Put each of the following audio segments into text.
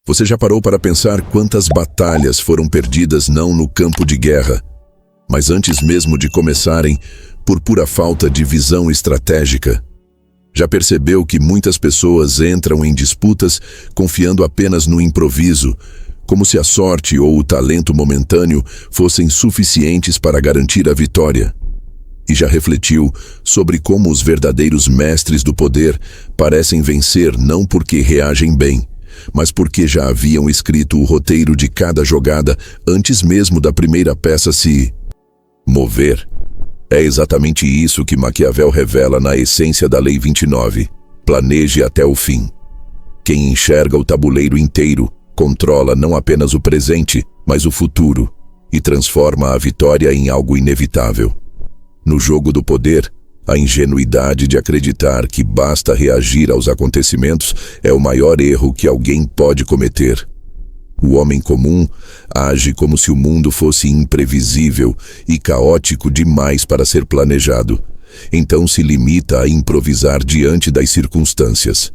Você já parou para pensar quantas batalhas foram perdidas não no campo de guerra, mas antes mesmo de começarem, por pura falta de visão estratégica? Já percebeu que muitas pessoas entram em disputas confiando apenas no improviso, como se a sorte ou o talento momentâneo fossem suficientes para garantir a vitória? E já refletiu sobre como os verdadeiros mestres do poder parecem vencer não porque reagem bem, mas porque já haviam escrito o roteiro de cada jogada antes mesmo da primeira peça se mover? É exatamente isso que Maquiavel revela na essência da Lei 29. Planeje até o fim. Quem enxerga o tabuleiro inteiro controla não apenas o presente, mas o futuro, e transforma a vitória em algo inevitável. No jogo do poder, a ingenuidade de acreditar que basta reagir aos acontecimentos é o maior erro que alguém pode cometer. O homem comum age como se o mundo fosse imprevisível e caótico demais para ser planejado, então se limita a improvisar diante das circunstâncias.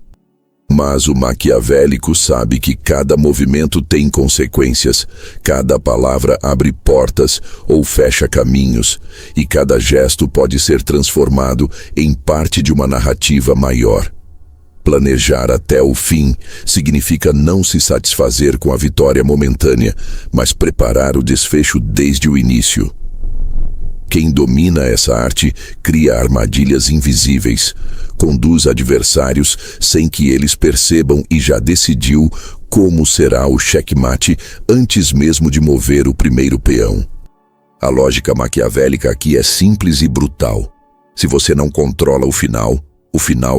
Mas o maquiavélico sabe que cada movimento tem consequências, cada palavra abre portas ou fecha caminhos, e cada gesto pode ser transformado em parte de uma narrativa maior. Planejar até o fim significa não se satisfazer com a vitória momentânea, mas preparar o desfecho desde o início. Quem domina essa arte cria armadilhas invisíveis, conduz adversários sem que eles percebam e já decidiu como será o checkmate antes mesmo de mover o primeiro peão. A lógica maquiavélica aqui é simples e brutal. Se você não controla o final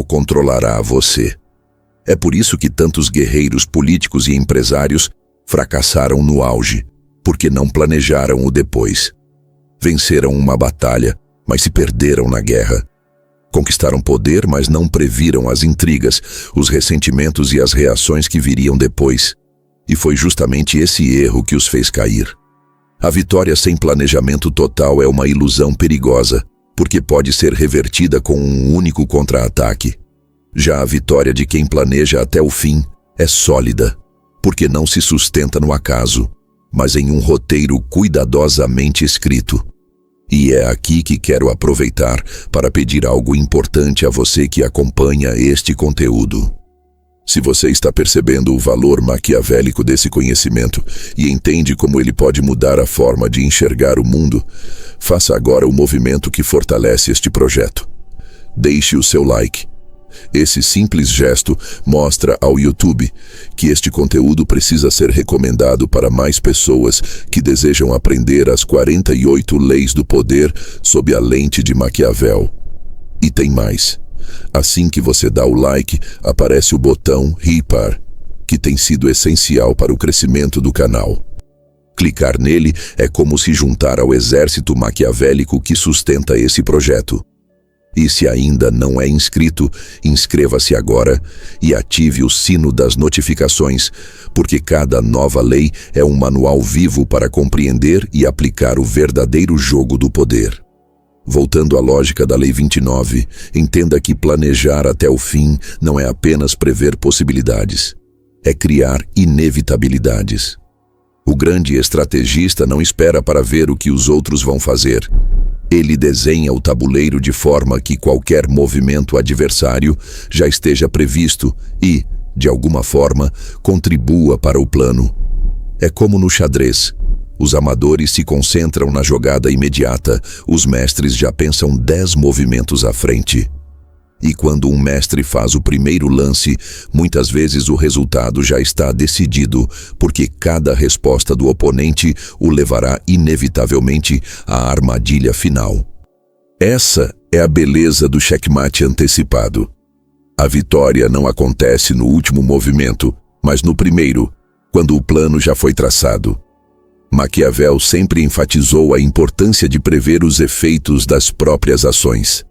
controlará você. É por isso que tantos guerreiros políticos e empresários fracassaram no auge, porque não planejaram o depois. Venceram uma batalha, mas se perderam na guerra. Conquistaram poder, mas não previram as intrigas, os ressentimentos e as reações que viriam depois. E foi justamente esse erro que os fez cair. A vitória sem planejamento total é uma ilusão perigosa, porque pode ser revertida com um único contra-ataque. Já a vitória de quem planeja até o fim é sólida, porque não se sustenta no acaso, mas em um roteiro cuidadosamente escrito. E é aqui que quero aproveitar para pedir algo importante a você que acompanha este conteúdo. Se você está percebendo o valor maquiavélico desse conhecimento e entende como ele pode mudar a forma de enxergar o mundo, faça agora o movimento que fortalece este projeto. Deixe o seu like. Esse simples gesto mostra ao YouTube que este conteúdo precisa ser recomendado para mais pessoas que desejam aprender as 48 leis do poder sob a lente de Maquiavel. E tem mais. Assim que você dá o like, aparece o botão Hyper, que tem sido essencial para o crescimento do canal. Clicar nele é como se juntar ao exército maquiavélico que sustenta esse projeto. E se ainda não é inscrito, inscreva-se agora e ative o sino das notificações, porque cada nova lei é um manual vivo para compreender e aplicar o verdadeiro jogo do poder. Voltando à lógica da Lei 29, entenda que planejar até o fim não é apenas prever possibilidades, é criar inevitabilidades. O grande estrategista não espera para ver o que os outros vão fazer. Ele desenha o tabuleiro de forma que qualquer movimento adversário já esteja previsto e, de alguma forma, contribua para o plano. É como no xadrez. Os amadores se concentram na jogada imediata, os mestres já pensam 10 movimentos à frente. E quando um mestre faz o primeiro lance, muitas vezes o resultado já está decidido, porque cada resposta do oponente o levará inevitavelmente à armadilha final. Essa é a beleza do checkmate antecipado. A vitória não acontece no último movimento, mas no primeiro, quando o plano já foi traçado. Maquiavel sempre enfatizou a importância de prever os efeitos das próprias ações.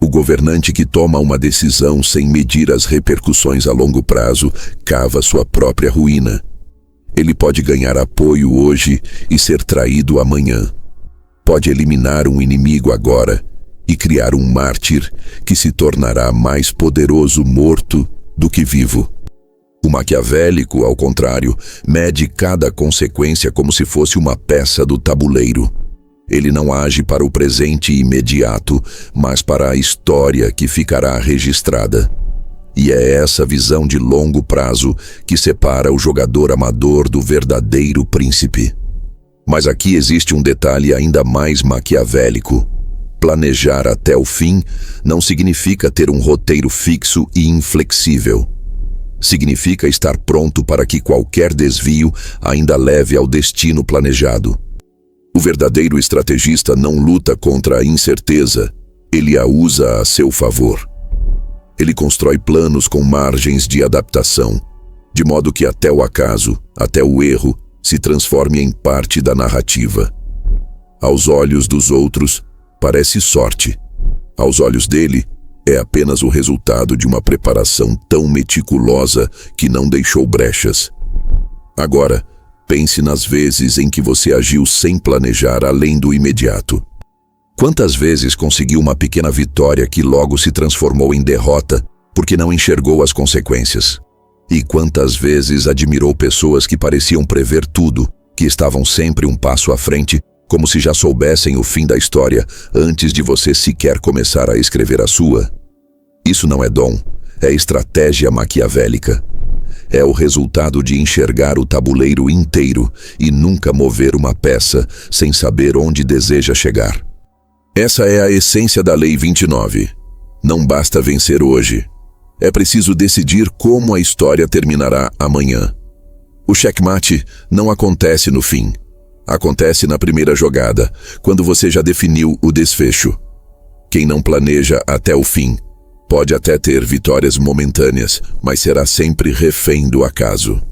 O governante que toma uma decisão sem medir as repercussões a longo prazo cava sua própria ruína. Ele pode ganhar apoio hoje e ser traído amanhã. Pode eliminar um inimigo agora e criar um mártir que se tornará mais poderoso morto do que vivo. O maquiavélico, ao contrário, mede cada consequência como se fosse uma peça do tabuleiro. Ele não age para o presente imediato, mas para a história que ficará registrada. E é essa visão de longo prazo que separa o jogador amador do verdadeiro príncipe. Mas aqui existe um detalhe ainda mais maquiavélico. Planejar até o fim não significa ter um roteiro fixo e inflexível. Significa estar pronto para que qualquer desvio ainda leve ao destino planejado. O verdadeiro estrategista não luta contra a incerteza, ele a usa a seu favor. Ele constrói planos com margens de adaptação, de modo que até o acaso, até o erro, se transforme em parte da narrativa. Aos olhos dos outros, parece sorte. Aos olhos dele, é apenas o resultado de uma preparação tão meticulosa que não deixou brechas. Agora, pense nas vezes em que você agiu sem planejar além do imediato. Quantas vezes conseguiu uma pequena vitória que logo se transformou em derrota porque não enxergou as consequências? E quantas vezes admirou pessoas que pareciam prever tudo, que estavam sempre um passo à frente, como se já soubessem o fim da história antes de você sequer começar a escrever a sua? Isso não é dom, é estratégia maquiavélica. É o resultado de enxergar o tabuleiro inteiro e nunca mover uma peça sem saber onde deseja chegar. Essa é a essência da Lei 29. Não basta vencer hoje. É preciso decidir como a história terminará amanhã. O checkmate não acontece no fim. Acontece na primeira jogada, quando você já definiu o desfecho. Quem não planeja até o fim pode até ter vitórias momentâneas, mas será sempre refém do acaso.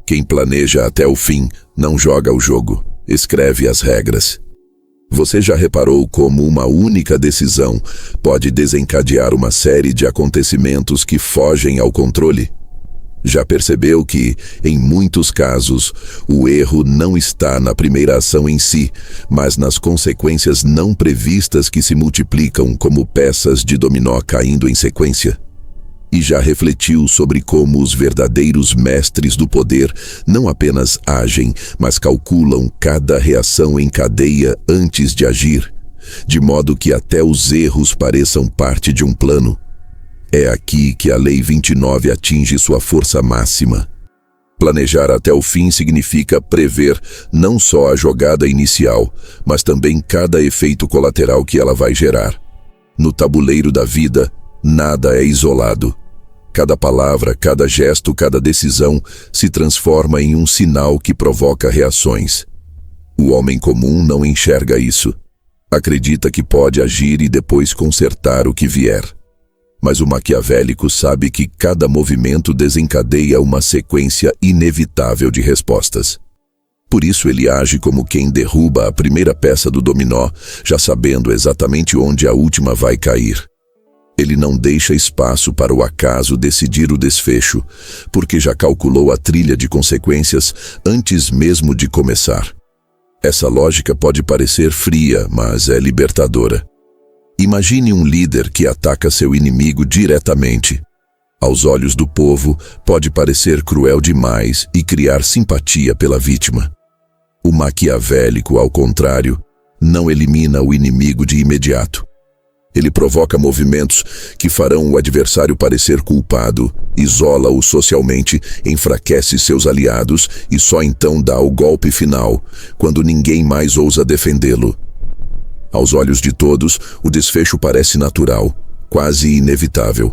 Quem planeja até o fim não joga o jogo, escreve as regras. Você já reparou como uma única decisão pode desencadear uma série de acontecimentos que fogem ao controle? Já percebeu que, em muitos casos, o erro não está na primeira ação em si, mas nas consequências não previstas que se multiplicam como peças de dominó caindo em sequência? E já refletiu sobre como os verdadeiros mestres do poder não apenas agem, mas calculam cada reação em cadeia antes de agir, de modo que até os erros pareçam parte de um plano? É aqui que a Lei 29 atinge sua força máxima. Planejar até o fim significa prever não só a jogada inicial, mas também cada efeito colateral que ela vai gerar. No tabuleiro da vida, nada é isolado. Cada palavra, cada gesto, cada decisão se transforma em um sinal que provoca reações. O homem comum não enxerga isso. Acredita que pode agir e depois consertar o que vier. Mas o maquiavélico sabe que cada movimento desencadeia uma sequência inevitável de respostas. Por isso ele age como quem derruba a primeira peça do dominó, já sabendo exatamente onde a última vai cair. Ele não deixa espaço para o acaso decidir o desfecho, porque já calculou a trilha de consequências antes mesmo de começar. Essa lógica pode parecer fria, mas é libertadora. Imagine um líder que ataca seu inimigo diretamente. Aos olhos do povo, pode parecer cruel demais e criar simpatia pela vítima. O maquiavélico, ao contrário, não elimina o inimigo de imediato. Ele provoca movimentos que farão o adversário parecer culpado, isola-o socialmente, enfraquece seus aliados e só então dá o golpe final, quando ninguém mais ousa defendê-lo. Aos olhos de todos, o desfecho parece natural, quase inevitável,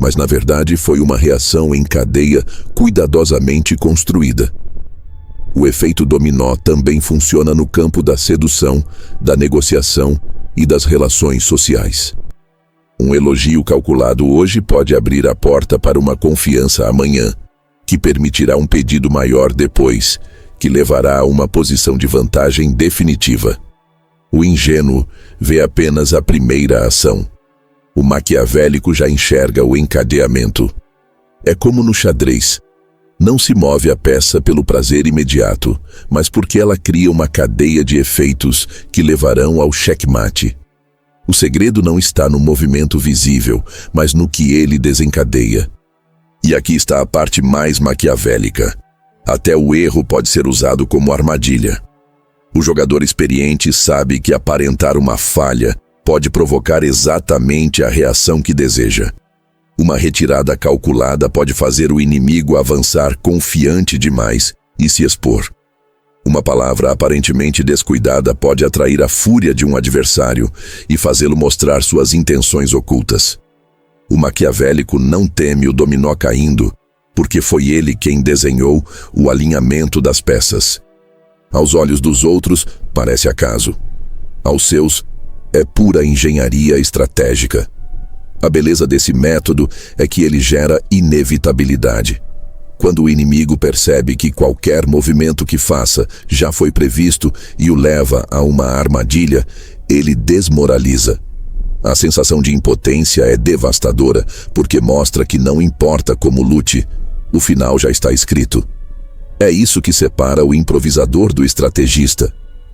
mas na verdade foi uma reação em cadeia cuidadosamente construída. O efeito dominó também funciona no campo da sedução, da negociação e das relações sociais. Um elogio calculado hoje pode abrir a porta para uma confiança amanhã, que permitirá um pedido maior depois, que levará a uma posição de vantagem definitiva. O ingênuo vê apenas a primeira ação. O maquiavélico já enxerga o encadeamento. É como no xadrez. Não se move a peça pelo prazer imediato, mas porque ela cria uma cadeia de efeitos que levarão ao checkmate. O segredo não está no movimento visível, mas no que ele desencadeia. E aqui está a parte mais maquiavélica. Até o erro pode ser usado como armadilha. O jogador experiente sabe que aparentar uma falha pode provocar exatamente a reação que deseja. Uma retirada calculada pode fazer o inimigo avançar confiante demais e se expor. Uma palavra aparentemente descuidada pode atrair a fúria de um adversário e fazê-lo mostrar suas intenções ocultas. O maquiavélico não teme o dominó caindo, porque foi ele quem desenhou o alinhamento das peças. Aos olhos dos outros, parece acaso. Aos seus, é pura engenharia estratégica. A beleza desse método é que ele gera inevitabilidade. Quando o inimigo percebe que qualquer movimento que faça já foi previsto e o leva a uma armadilha, ele desmoraliza. A sensação de impotência é devastadora, porque mostra que não importa como lute, o final já está escrito. É isso que separa o improvisador do estrategista.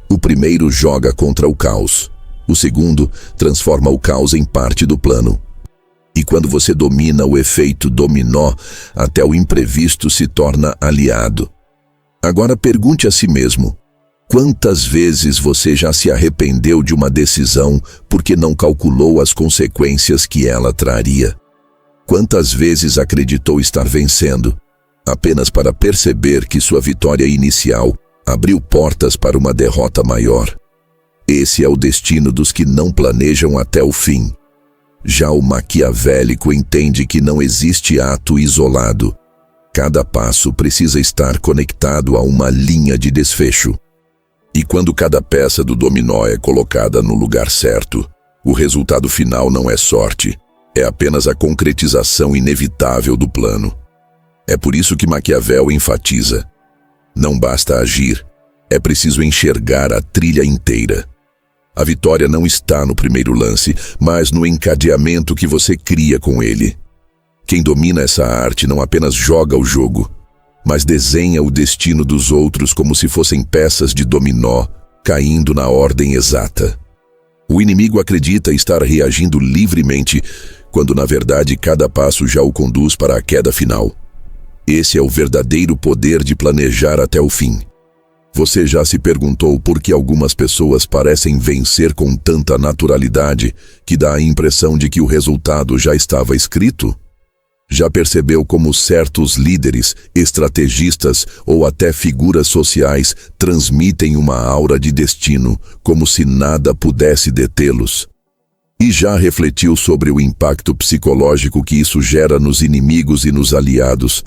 O primeiro joga contra o caos. O segundo transforma o caos em parte do plano. E quando você domina o efeito dominó, até o imprevisto se torna aliado. Agora pergunte a si mesmo: quantas vezes você já se arrependeu de uma decisão porque não calculou as consequências que ela traria? Quantas vezes acreditou estar vencendo, apenas para perceber que sua vitória inicial abriu portas para uma derrota maior? Esse é o destino dos que não planejam até o fim. Já o maquiavélico entende que não existe ato isolado. Cada passo precisa estar conectado a uma linha de desfecho. E quando cada peça do dominó é colocada no lugar certo, o resultado final não é sorte, é apenas a concretização inevitável do plano. É por isso que Maquiavel enfatiza: não basta agir, é preciso enxergar a trilha inteira. A vitória não está no primeiro lance, mas no encadeamento que você cria com ele. Quem domina essa arte não apenas joga o jogo, mas desenha o destino dos outros como se fossem peças de dominó, caindo na ordem exata. O inimigo acredita estar reagindo livremente, quando na verdade cada passo já o conduz para a queda final. Esse é o verdadeiro poder de planejar até o fim. Você já se perguntou por que algumas pessoas parecem vencer com tanta naturalidade que dá a impressão de que o resultado já estava escrito? Já percebeu como certos líderes, estrategistas ou até figuras sociais transmitem uma aura de destino, como se nada pudesse detê-los? E já refletiu sobre o impacto psicológico que isso gera nos inimigos e nos aliados?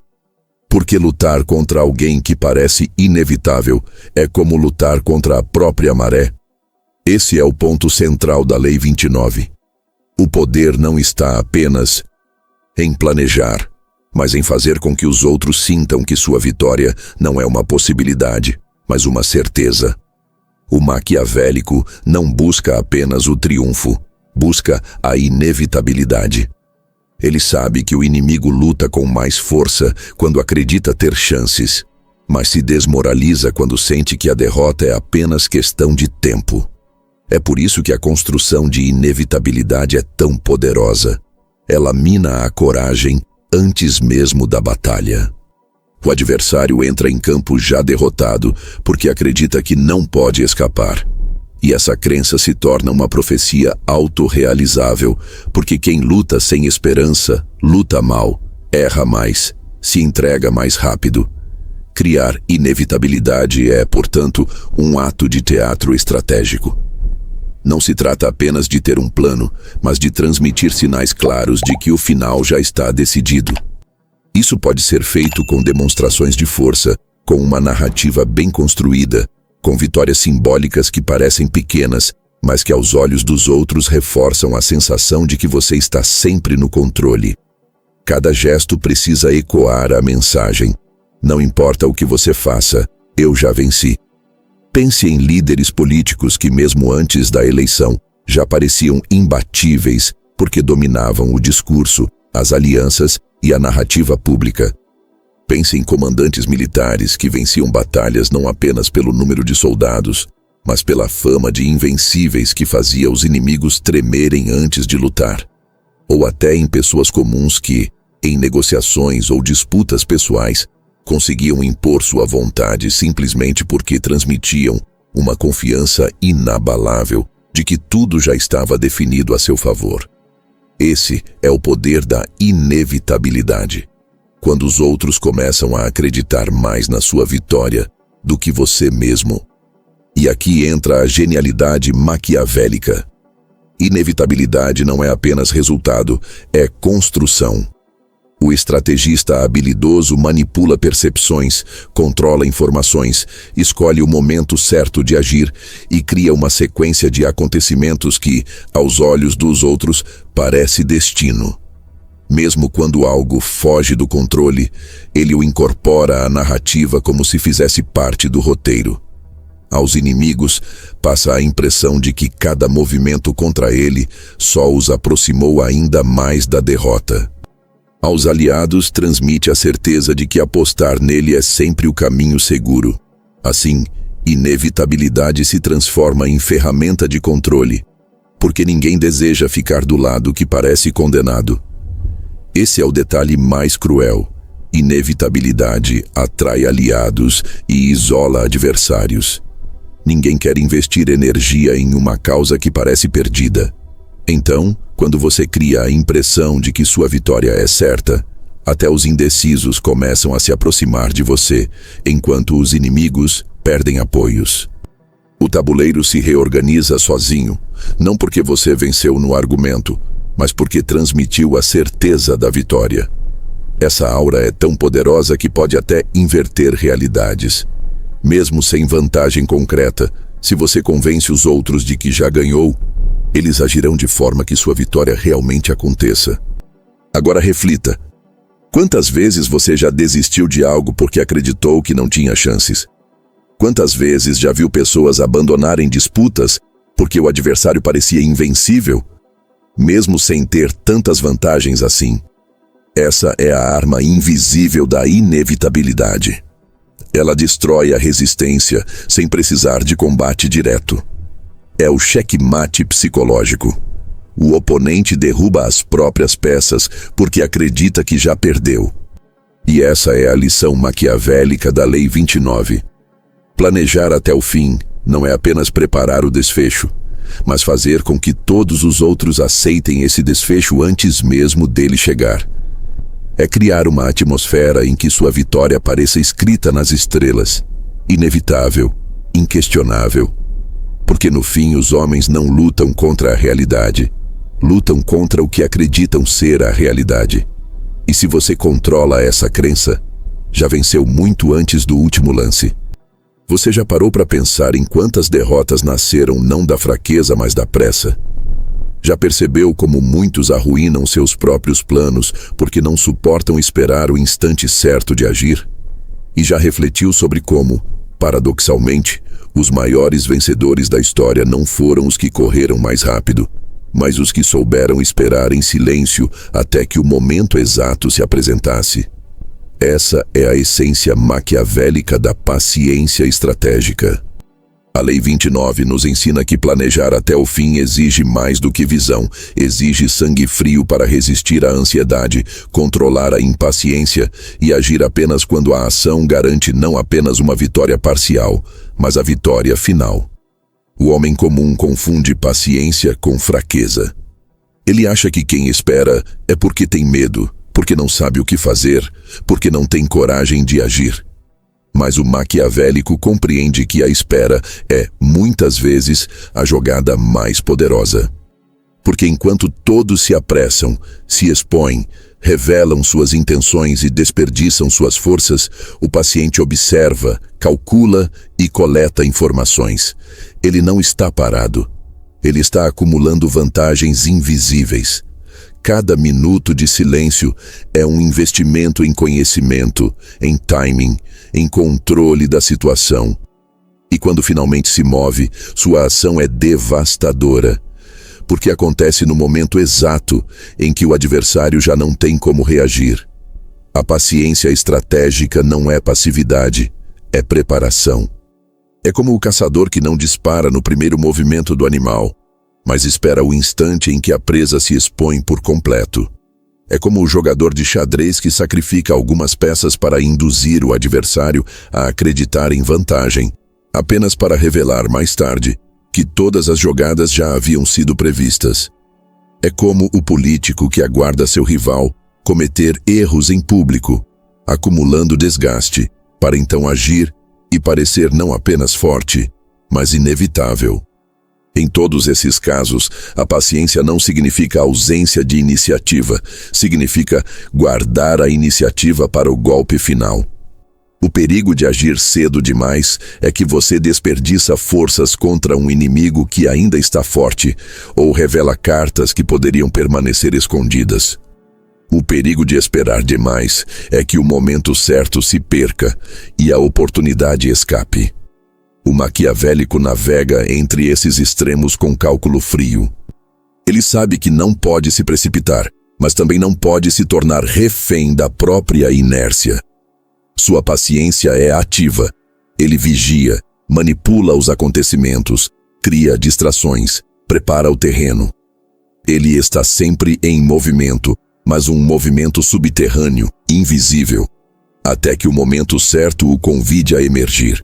Porque lutar contra alguém que parece inevitável é como lutar contra a própria maré. Esse é o ponto central da Lei 29. O poder não está apenas em planejar, mas em fazer com que os outros sintam que sua vitória não é uma possibilidade, mas uma certeza. O maquiavélico não busca apenas o triunfo, busca a inevitabilidade. Ele sabe que o inimigo luta com mais força quando acredita ter chances, mas se desmoraliza quando sente que a derrota é apenas questão de tempo. É por isso que a construção de inevitabilidade é tão poderosa. Ela mina a coragem antes mesmo da batalha. O adversário entra em campo já derrotado porque acredita que não pode escapar. E essa crença se torna uma profecia autorrealizável, porque quem luta sem esperança, luta mal, erra mais, se entrega mais rápido. Criar inevitabilidade é, portanto, um ato de teatro estratégico. Não se trata apenas de ter um plano, mas de transmitir sinais claros de que o final já está decidido. Isso pode ser feito com demonstrações de força, com uma narrativa bem construída, com vitórias simbólicas que parecem pequenas, mas que aos olhos dos outros reforçam a sensação de que você está sempre no controle. Cada gesto precisa ecoar a mensagem: não importa o que você faça, eu já venci. Pense em líderes políticos que, mesmo antes da eleição, já pareciam imbatíveis porque dominavam o discurso, as alianças e a narrativa pública. Pense em comandantes militares que venciam batalhas não apenas pelo número de soldados, mas pela fama de invencíveis que fazia os inimigos tremerem antes de lutar. Ou até em pessoas comuns que, em negociações ou disputas pessoais, conseguiam impor sua vontade simplesmente porque transmitiam uma confiança inabalável de que tudo já estava definido a seu favor. Esse é o poder da inevitabilidade. Quando os outros começam a acreditar mais na sua vitória do que você mesmo. E aqui entra a genialidade maquiavélica. Inevitabilidade não é apenas resultado, é construção. O estrategista habilidoso manipula percepções, controla informações, escolhe o momento certo de agir e cria uma sequência de acontecimentos que, aos olhos dos outros, parece destino. Mesmo quando algo foge do controle, ele o incorpora à narrativa como se fizesse parte do roteiro. Aos inimigos, passa a impressão de que cada movimento contra ele só os aproximou ainda mais da derrota. Aos aliados, transmite a certeza de que apostar nele é sempre o caminho seguro. Assim, inevitabilidade se transforma em ferramenta de controle, porque ninguém deseja ficar do lado que parece condenado. Esse é o detalhe mais cruel. Inevitabilidade atrai aliados e isola adversários. Ninguém quer investir energia em uma causa que parece perdida. Então, quando você cria a impressão de que sua vitória é certa, até os indecisos começam a se aproximar de você, enquanto os inimigos perdem apoios. O tabuleiro se reorganiza sozinho, não porque você venceu no argumento, mas porque transmitiu a certeza da vitória. Essa aura é tão poderosa que pode até inverter realidades. Mesmo sem vantagem concreta, se você convence os outros de que já ganhou, eles agirão de forma que sua vitória realmente aconteça. Agora reflita. Quantas vezes você já desistiu de algo porque acreditou que não tinha chances? Quantas vezes já viu pessoas abandonarem disputas porque o adversário parecia invencível, mesmo sem ter tantas vantagens assim? Essa é a arma invisível da inevitabilidade. Ela destrói a resistência sem precisar de combate direto. É o checkmate psicológico. O oponente derruba as próprias peças porque acredita que já perdeu. E essa é a lição maquiavélica da Lei 29. Planejar até o fim não é apenas preparar o desfecho, mas fazer com que todos os outros aceitem esse desfecho antes mesmo dele chegar. É criar uma atmosfera em que sua vitória pareça escrita nas estrelas, inevitável, inquestionável. Porque no fim os homens não lutam contra a realidade, lutam contra o que acreditam ser a realidade. E se você controla essa crença, já venceu muito antes do último lance. Você já parou para pensar em quantas derrotas nasceram não da fraqueza, mas da pressa? Já percebeu como muitos arruinam seus próprios planos porque não suportam esperar o instante certo de agir? E já refletiu sobre como, paradoxalmente, os maiores vencedores da história não foram os que correram mais rápido, mas os que souberam esperar em silêncio até que o momento exato se apresentasse? Essa é a essência maquiavélica da paciência estratégica. A Lei 29 nos ensina que planejar até o fim exige mais do que visão, exige sangue frio para resistir à ansiedade, controlar a impaciência e agir apenas quando a ação garante não apenas uma vitória parcial, mas a vitória final. O homem comum confunde paciência com fraqueza. Ele acha que quem espera é porque tem medo, porque não sabe o que fazer, porque não tem coragem de agir. Mas o maquiavélico compreende que a espera é, muitas vezes, a jogada mais poderosa. Porque enquanto todos se apressam, se expõem, revelam suas intenções e desperdiçam suas forças, o paciente observa, calcula e coleta informações. Ele não está parado. Ele está acumulando vantagens invisíveis. Cada minuto de silêncio é um investimento em conhecimento, em timing, em controle da situação. E quando finalmente se move, sua ação é devastadora, porque acontece no momento exato em que o adversário já não tem como reagir. A paciência estratégica não é passividade, é preparação. É como o caçador que não dispara no primeiro movimento do animal, mas espera o instante em que a presa se expõe por completo. É como o jogador de xadrez que sacrifica algumas peças para induzir o adversário a acreditar em vantagem, apenas para revelar mais tarde que todas as jogadas já haviam sido previstas. É como o político que aguarda seu rival cometer erros em público, acumulando desgaste, para então agir e parecer não apenas forte, mas inevitável. Em todos esses casos, a paciência não significa ausência de iniciativa, significa guardar a iniciativa para o golpe final. O perigo de agir cedo demais é que você desperdiça forças contra um inimigo que ainda está forte ou revela cartas que poderiam permanecer escondidas. O perigo de esperar demais é que o momento certo se perca e a oportunidade escape. O maquiavélico navega entre esses extremos com cálculo frio. Ele sabe que não pode se precipitar, mas também não pode se tornar refém da própria inércia. Sua paciência é ativa. Ele vigia, manipula os acontecimentos, cria distrações, prepara o terreno. Ele está sempre em movimento, mas um movimento subterrâneo, invisível, até que o momento certo o convide a emergir.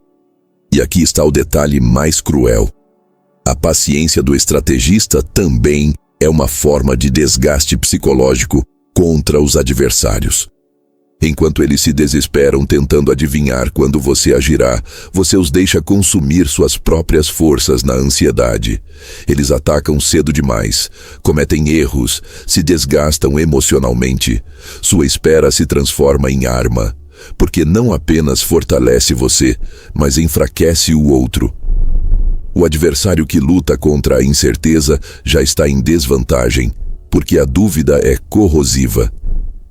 E aqui está o detalhe mais cruel. A paciência do estrategista também é uma forma de desgaste psicológico contra os adversários. Enquanto eles se desesperam tentando adivinhar quando você agirá, você os deixa consumir suas próprias forças na ansiedade. Eles atacam cedo demais, cometem erros, se desgastam emocionalmente. Sua espera se transforma em arma, porque não apenas fortalece você, mas enfraquece o outro. O adversário que luta contra a incerteza já está em desvantagem, porque a dúvida é corrosiva.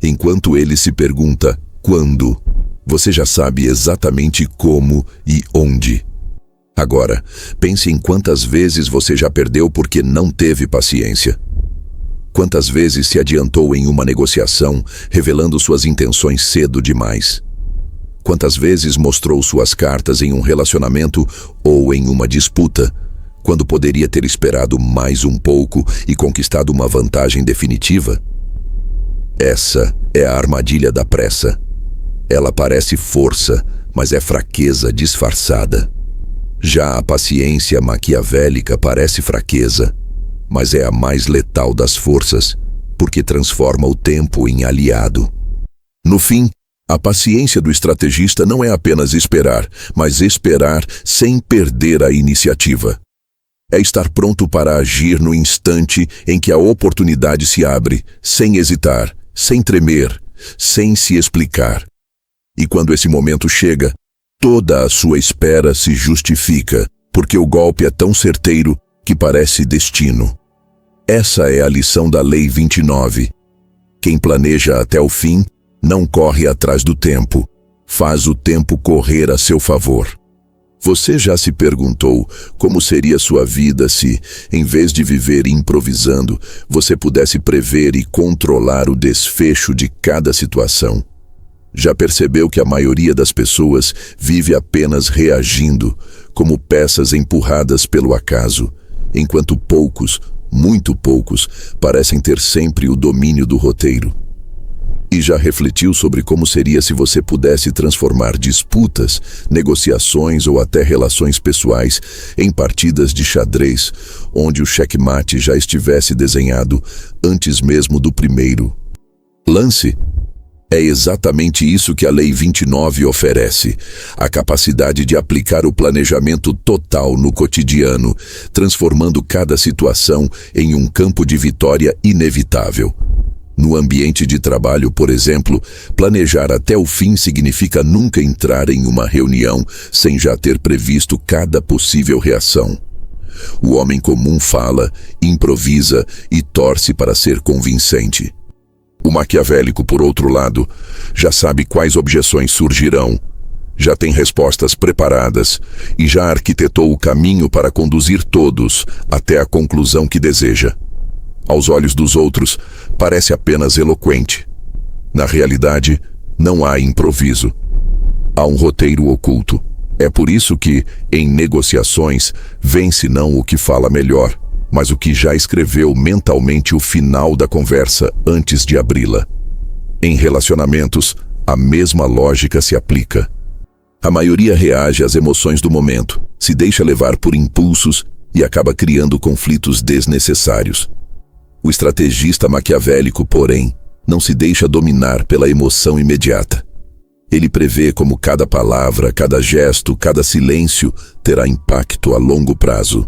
Enquanto ele se pergunta quando, você já sabe exatamente como e onde. Agora, pense em quantas vezes você já perdeu porque não teve paciência. Quantas vezes se adiantou em uma negociação, revelando suas intenções cedo demais? Quantas vezes mostrou suas cartas em um relacionamento ou em uma disputa, quando poderia ter esperado mais um pouco e conquistado uma vantagem definitiva? Essa é a armadilha da pressa. Ela parece força, mas é fraqueza disfarçada. Já a paciência maquiavélica parece fraqueza, mas é a mais letal das forças, porque transforma o tempo em aliado. No fim, a paciência do estrategista não é apenas esperar, mas esperar sem perder a iniciativa. É estar pronto para agir no instante em que a oportunidade se abre, sem hesitar, sem tremer, sem se explicar. E quando esse momento chega, toda a sua espera se justifica, porque o golpe é tão certeiro que parece destino. Essa é a lição da Lei 29. Quem planeja até o fim não corre atrás do tempo, faz o tempo correr a seu favor. Você já se perguntou como seria sua vida se, em vez de viver improvisando, você pudesse prever e controlar o desfecho de cada situação? Já percebeu que a maioria das pessoas vive apenas reagindo, como peças empurradas pelo acaso, enquanto poucos, muito poucos, parecem ter sempre o domínio do roteiro? E já refletiu sobre como seria se você pudesse transformar disputas, negociações ou até relações pessoais em partidas de xadrez, onde o checkmate já estivesse desenhado antes mesmo do primeiro lance? É exatamente isso que a Lei 29 oferece, a capacidade de aplicar o planejamento total no cotidiano, transformando cada situação em um campo de vitória inevitável. No ambiente de trabalho, por exemplo, planejar até o fim significa nunca entrar em uma reunião sem já ter previsto cada possível reação. O homem comum fala, improvisa e torce para ser convincente. O maquiavélico, por outro lado, já sabe quais objeções surgirão, já tem respostas preparadas e já arquitetou o caminho para conduzir todos até a conclusão que deseja. Aos olhos dos outros, parece apenas eloquente. Na realidade, não há improviso. Há um roteiro oculto. É por isso que, em negociações, vence não o que fala melhor, mas o que já escreveu mentalmente o final da conversa antes de abri-la. Em relacionamentos, a mesma lógica se aplica. A maioria reage às emoções do momento, se deixa levar por impulsos e acaba criando conflitos desnecessários. O estrategista maquiavélico, porém, não se deixa dominar pela emoção imediata. Ele prevê como cada palavra, cada gesto, cada silêncio terá impacto a longo prazo.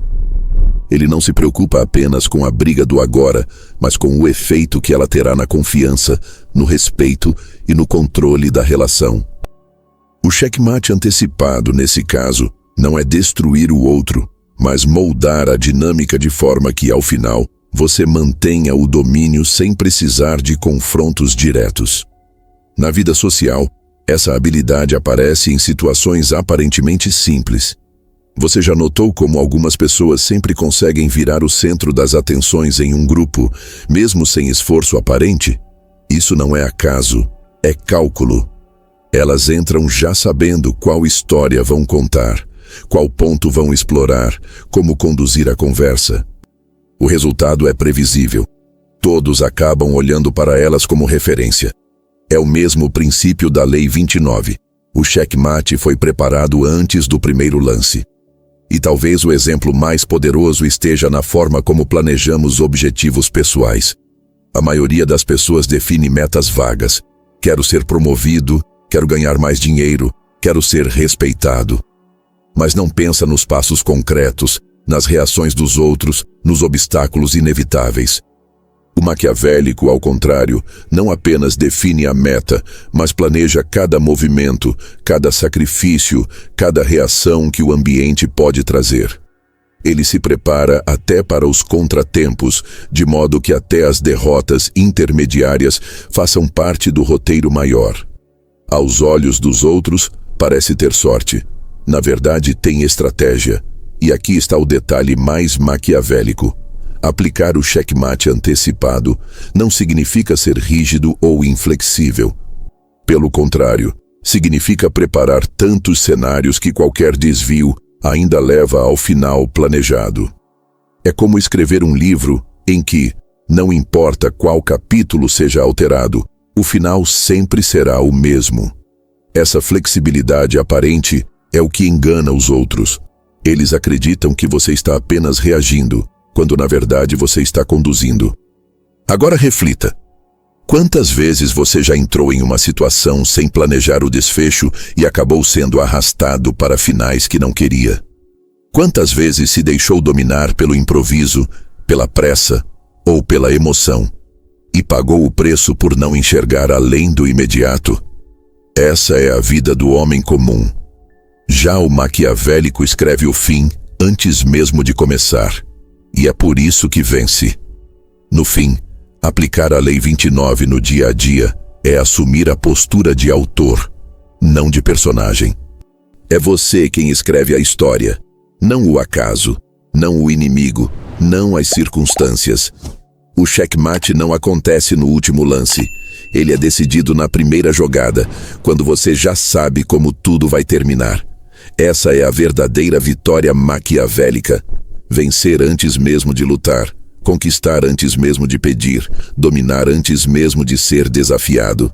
Ele não se preocupa apenas com a briga do agora, mas com o efeito que ela terá na confiança, no respeito e no controle da relação. O checkmate antecipado, nesse caso, não é destruir o outro, mas moldar a dinâmica de forma que, ao final, você mantenha o domínio sem precisar de confrontos diretos. Na vida social, essa habilidade aparece em situações aparentemente simples. Você já notou como algumas pessoas sempre conseguem virar o centro das atenções em um grupo, mesmo sem esforço aparente? Isso não é acaso, é cálculo. Elas entram já sabendo qual história vão contar, qual ponto vão explorar, como conduzir a conversa. O resultado é previsível. Todos acabam olhando para elas como referência. É o mesmo princípio da Lei 29. O checkmate foi preparado antes do primeiro lance. E talvez o exemplo mais poderoso esteja na forma como planejamos objetivos pessoais. A maioria das pessoas define metas vagas. Quero ser promovido, quero ganhar mais dinheiro, quero ser respeitado. Mas não pensa nos passos concretos, nas reações dos outros, nos obstáculos inevitáveis. O maquiavélico, ao contrário, não apenas define a meta, mas planeja cada movimento, cada sacrifício, cada reação que o ambiente pode trazer. Ele se prepara até para os contratempos, de modo que até as derrotas intermediárias façam parte do roteiro maior. Aos olhos dos outros, parece ter sorte. Na verdade, tem estratégia. E aqui está o detalhe mais maquiavélico. Aplicar o checkmate antecipado não significa ser rígido ou inflexível. Pelo contrário, significa preparar tantos cenários que qualquer desvio ainda leva ao final planejado. É como escrever um livro em que, não importa qual capítulo seja alterado, o final sempre será o mesmo. Essa flexibilidade aparente é o que engana os outros. Eles acreditam que você está apenas reagindo, quando na verdade você está conduzindo. Agora reflita. Quantas vezes você já entrou em uma situação sem planejar o desfecho e acabou sendo arrastado para finais que não queria? Quantas vezes se deixou dominar pelo improviso, pela pressa ou pela emoção e pagou o preço por não enxergar além do imediato? Essa é a vida do homem comum. Já o maquiavélico escreve o fim antes mesmo de começar. E é por isso que vence. No fim, aplicar a Lei 29 no dia a dia é assumir a postura de autor, não de personagem. É você quem escreve a história, não o acaso, não o inimigo, não as circunstâncias. O checkmate não acontece no último lance. Ele é decidido na primeira jogada, quando você já sabe como tudo vai terminar. Essa é a verdadeira vitória maquiavélica. Vencer antes mesmo de lutar, conquistar antes mesmo de pedir, dominar antes mesmo de ser desafiado.